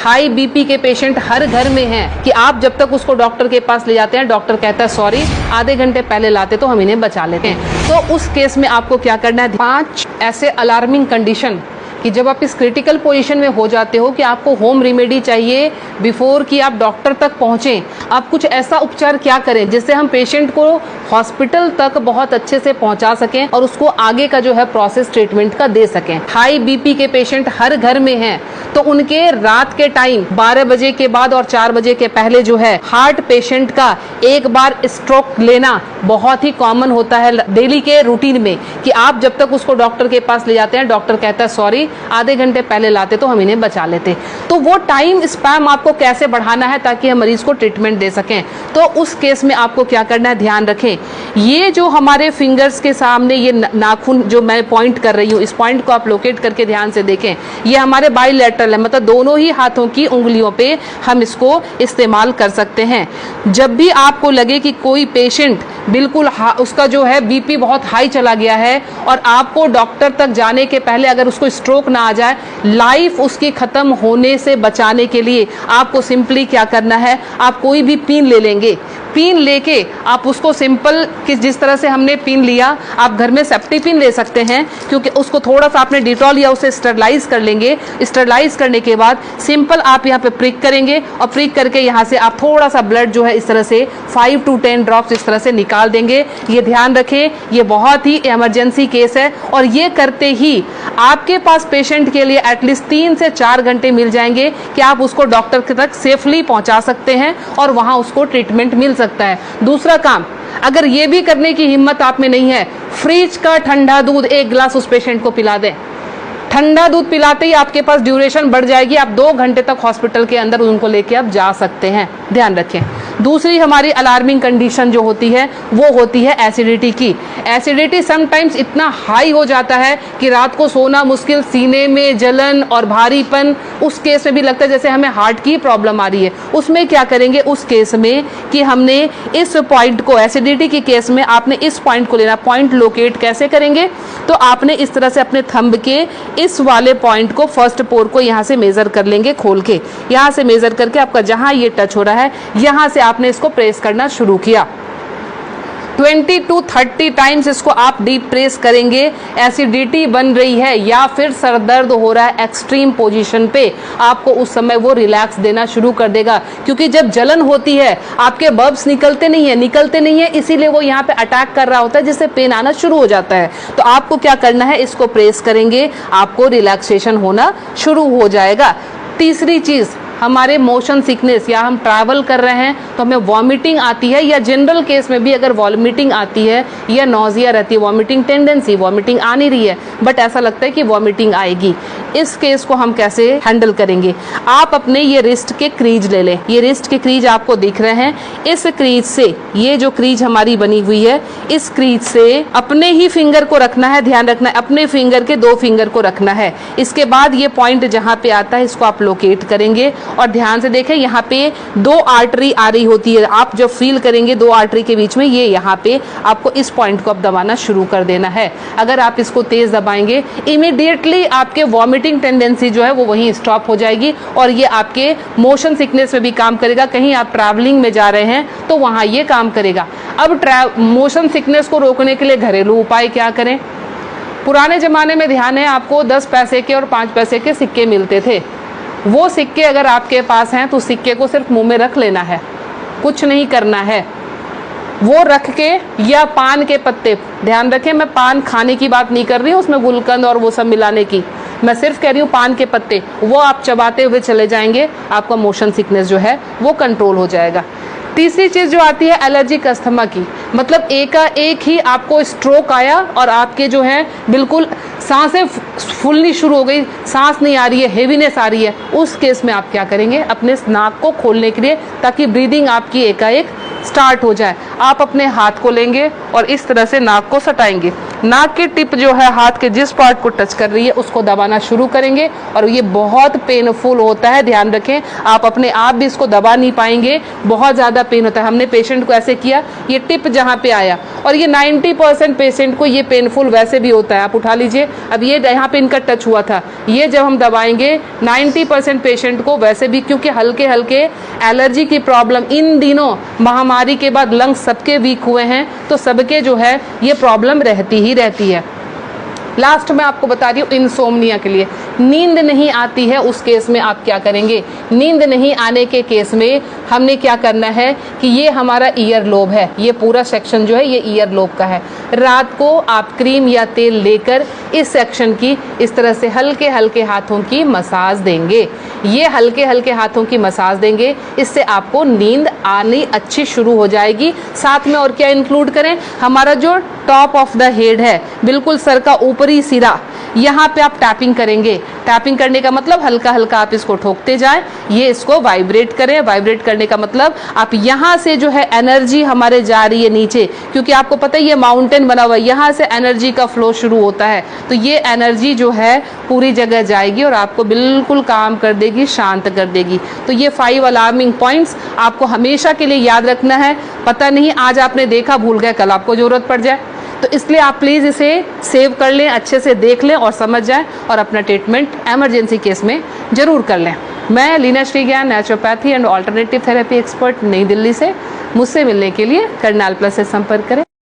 High BP के patient हर घर में हैं कि आप जब तक उसको डॉक्टर के पास ले जाते हैं, डॉक्टर कहता है सॉरी, आधे घंटे पहले लाते तो हम इन्हें बचा लेते हैं। तो उस केस में आपको क्या करना है, 5 ऐसे अलार्मिंग कंडीशन कि जब आप इस क्रिटिकल पोजीशन में हो जाते हो कि आपको होम रेमेडी चाहिए बिफोर कि आप डॉक्टर तक पहुंचें। आप कुछ ऐसा उपचार क्या करें जिससे हम पेशेंट को हॉस्पिटल तक बहुत अच्छे से पहुंचा सकें और उसको आगे का जो है प्रोसेस ट्रीटमेंट का दे सकें। हाई बीपी के पेशेंट हर घर में हैं, तो उनके रात के टाइम 12 बजे के बाद और 4 बजे के पहले जो है हार्ट पेशेंट का एक बार स्ट्रोक लेना बहुत ही कॉमन होता है डेली के रूटीन में कि आप जब तक उसको डॉक्टर के पास ले जाते हैं, डॉक्टर कहता है सॉरी, आधे घंटे पहले लाते तो हम इन्हें बचा लेते। तो वो टाइम स्पैम आपको कैसे बढ़ाना है ताकि हम मरीज को ट्रीटमेंट दे सकें। तो उस केस में आपको क्या करना है, ध्यान रखें, ये जो हमारे फिंगर्स के सामने ये नाखून जो मैं पॉइंट कर रही हूँ, इस पॉइंट को आप लोकेट करके ध्यान से देखें, ये हमारे बाइलेटरल है, मतलब दोनों ही हाथों की उंगलियों पे हम इसको इस्तेमाल कर सकते हैं। जब भी आपको लगे कि कोई पेशेंट बिल्कुल उसका जो है बीपी बहुत हाई चला गया है और आपको डॉक्टर तक जाने के पहले अगर उसको स्ट्रोक ना आ जाए, लाइफ उसकी खत्म होने से बचाने के लिए आपको सिंपली क्या करना है, आप कोई भी पिन ले लेंगे, पिन लेके आप उसको सिंपल कि जिस तरह से हमने पिन लिया, आप घर में सेफ्टी पिन ले सकते हैं, क्योंकि उसको थोड़ा सा आपने डिटॉल या उसे स्टरलाइज कर लेंगे। स्टरलाइज करने के बाद सिंपल आप यहाँ पे प्रिक करेंगे और प्रिक करके यहाँ से आप थोड़ा सा ब्लड जो है इस तरह से 5 to 10 ड्रॉप्स इस तरह से निकाल देंगे। ये ध्यान रखें, ये बहुत ही इमरजेंसी केस है और ये करते ही आपके पास पेशेंट के लिए एटलीस्ट 3 से 4 घंटे मिल जाएंगे कि आप उसको डॉक्टर तक सेफली पहुंचा सकते हैं और वहां उसको ट्रीटमेंट मिल सकता है। दूसरा काम, अगर ये भी करने की हिम्मत आप में नहीं है, फ्रिज का ठंडा दूध 1 गिलास उस पेशेंट को पिला दें। ठंडा दूध पिलाते ही आपके पास ड्यूरेशन बढ़ जाएगी, आप 2 घंटे तक हॉस्पिटल के अंदर उनको लेके आप जा सकते हैं। ध्यान रखें। दूसरी हमारी अलार्मिंग कंडीशन जो होती है वो होती है एसिडिटी की। एसिडिटी समटाइम्स इतना हाई हो जाता है कि रात को सोना मुश्किल, सीने में जलन और भारीपन, उस केस में भी लगता है जैसे हमें हार्ट की प्रॉब्लम आ रही है। उसमें क्या करेंगे उस केस में कि हमने इस पॉइंट को, एसिडिटी के केस में आपने इस पॉइंट को लेना। पॉइंट लोकेट कैसे करेंगे, तो आपने इस तरह से अपने थंब के इस वाले पॉइंट को, फर्स्ट पोर को यहाँ से मेजर कर लेंगे, खोल के यहाँ से मेजर करके आपका जहां ये टच हो रहा है यहाँ से आपने इसको प्रेस करना शुरू किया। 20 to 30 टाइम्स इसको आप डीप प्रेस करेंगे। एसिडिटी बन रही है या फिर सर दर्द हो रहा है एक्सट्रीम पोजीशन पे, आपको उस समय वो रिलैक्स देना शुरू कर देगा, क्योंकि जब जलन होती है आपके बब्स निकलते नहीं है, इसीलिए वो यहाँ पे अटैक कर रहा होता है, जिससे पेन आना शुरू हो जाता है। तो आपको क्या करना है, इसको प्रेस करेंगे, आपको रिलैक्सेशन होना शुरू हो जाएगा। तीसरी चीज, हमारे मोशन सिकनेस, या हम ट्रैवल कर रहे हैं तो हमें वॉमिटिंग आती है, या जनरल केस में भी अगर वॉमिटिंग आती है या नॉजिया रहती है, वॉमिटिंग टेंडेंसी, वॉमिटिंग आ नहीं रही है बट ऐसा लगता है कि वॉमिटिंग आएगी, इस केस को हम कैसे हैंडल करेंगे। आप अपने ये रिस्ट के क्रीज ले लें, ये रिस्ट के क्रीज आपको दिख रहे हैं, इस क्रीज से, ये जो क्रीज हमारी बनी हुई है, इस क्रीज से अपने ही फिंगर को रखना है, ध्यान रखना है, अपने फिंगर के 2 फिंगर को रखना है। इसके बाद ये पॉइंट जहां पे आता है इसको आप लोकेट करेंगे और ध्यान से देखें, यहाँ पे 2 आर्टरी आ रही होती है, आप जब फील करेंगे 2 आर्टरी के बीच में, ये यहाँ पे आपको इस पॉइंट को अब दबाना शुरू कर देना है। अगर आप इसको तेज दबाएंगे, इमीडिएटली आपके वॉमिटिंग टेंडेंसी जो है वो वहीं स्टॉप हो जाएगी और ये आपके मोशन सिकनेस में भी काम करेगा। कहीं आप ट्रैवलिंग में जा रहे हैं तो वहां ये काम करेगा। अब मोशन सिकनेस को रोकने के लिए घरेलू उपाय क्या करें। पुराने जमाने में ध्यान है आपको 10 पैसे के और 5 पैसे के सिक्के मिलते थे। वो सिक्के अगर आपके पास हैं तो सिक्के को सिर्फ मुंह में रख लेना है, कुछ नहीं करना है। वो रख के, या पान के पत्ते, ध्यान रखें मैं पान खाने की बात नहीं कर रही हूँ, उसमें गुलकंद और वो सब मिलाने की, मैं सिर्फ कह रही हूँ पान के पत्ते, वो आप चबाते हुए चले जाएंगे, आपका मोशन सिकनेस जो है वो कंट्रोल हो जाएगा। तीसरी चीज जो आती है एलर्जिक अस्थमा की, मतलब एक ही आपको स्ट्रोक आया और आपके जो है बिल्कुल सांसें फूलनी शुरू हो गई, सांस नहीं आ रही है, हेवीनेस आ रही है, उस केस में आप क्या करेंगे, अपने नाक को खोलने के लिए, ताकि ब्रीदिंग आपकी एकाएक स्टार्ट हो जाए, आप अपने हाथ को लेंगे और इस तरह से नाक को सटाएंगे। नाक की टिप जो है हाथ के जिस पार्ट को टच कर रही है उसको दबाना शुरू करेंगे और ये बहुत पेनफुल होता है, ध्यान रखें। आप अपने आप भी इसको दबा नहीं पाएंगे, बहुत ज़्यादा पेन होता है। हमने पेशेंट को ऐसे किया, ये टिप जहाँ पे आया, और ये 90% पेशेंट को ये पेनफुल वैसे भी होता है। आप उठा लीजिए, अब ये यहाँ पे इनका टच हुआ था, ये जब हम दबाएंगे 90% पेशेंट को वैसे भी, क्योंकि हल्के हल्के एलर्जी की प्रॉब्लम इन दिनों महामारी के बाद लंग्स सबके वीक हुए हैं, तो सबके जो है ये प्रॉब्लम रहती ही रहती है। लास्ट में आपको बता रही हूँ इंसोम्निया के लिए, नींद नहीं आती है उस केस में आप क्या करेंगे। नींद नहीं आने के केस में हमने क्या करना है कि ये हमारा ईयर लोब है, ये पूरा सेक्शन जो है ये ईयर लोब का है। रात को आप क्रीम या तेल लेकर इस सेक्शन की इस तरह से हल्के हल्के हाथों की मसाज देंगे। ये हल्के हल्के हाथों की मसाज देंगे, इससे आपको नींद आनी अच्छी शुरू हो जाएगी। साथ में और क्या इंक्लूड करें, हमारा जो टॉप ऑफ द हेड है, बिल्कुल सर का ऊपरी सिरा, यहाँ पे आप टैपिंग करेंगे। टैपिंग करने का मतलब हल्का हल्का आप इसको ठोकते जाएं, ये इसको वाइब्रेट करें। वाइब्रेट करने का मतलब आप यहाँ से जो है एनर्जी हमारे जा रही है नीचे, क्योंकि आपको पता है ये माउंटेन बना हुआ है, यहाँ से एनर्जी का फ्लो शुरू होता है, तो ये एनर्जी जो है पूरी जगह जाएगी और आपको बिल्कुल काम कर देगी, शांत कर देगी। तो ये 5 अलार्मिंग पॉइंट्स आपको हमेशा के लिए याद रखना है। पता नहीं आज आपने देखा, भूल गए, कल आपको जरूरत पड़ जाए, तो इसलिए आप प्लीज़ इसे सेव कर लें, अच्छे से देख लें और समझ जाएं और अपना ट्रीटमेंट एमरजेंसी केस में ज़रूर कर लें। मैं लीना श्री ज्ञान, naturopathy and alternative therapy expert, नई दिल्ली से। मुझसे मिलने के लिए करनाल प्लस से संपर्क करें।